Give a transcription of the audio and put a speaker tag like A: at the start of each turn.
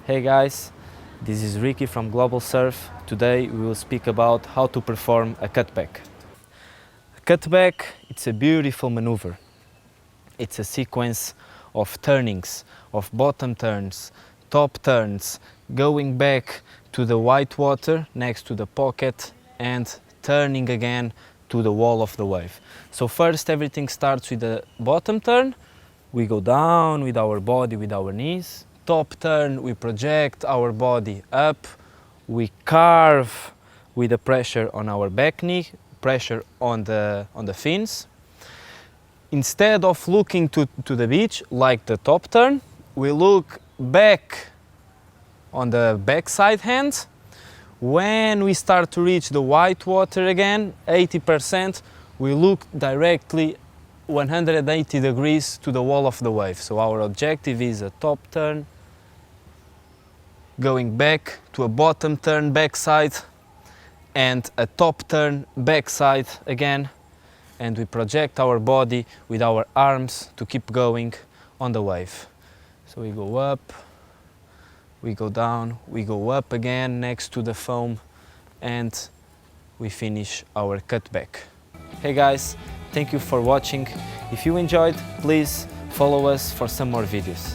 A: Hey guys, this is Ricky from Global Surf. Today we will speak about how to perform a cutback. A cutback, it's a beautiful maneuver. It's a sequence of turnings, of bottom turns, top turns, going back to the white water next to the pocket and turning again to the wall of the wave. So first everything starts with the bottom turn. We go down with our body, with our knees. Top turn, we project our body up. We carve with the pressure on our back knee, pressure on the fins. Instead of looking to the beach, like the top turn, we look back on the backside hand. When we start to reach the white water again, 80%, we look directly 180 degrees to the wall of the wave. So our objective is a top turn, going back to a bottom turn backside and a top turn backside again, and we project our body with our arms to keep going on the wave. So we go up, we go down, we go up again next to the foam, and we finish our cutback. Hey guys, thank you for watching. If you enjoyed, please follow us for some more videos.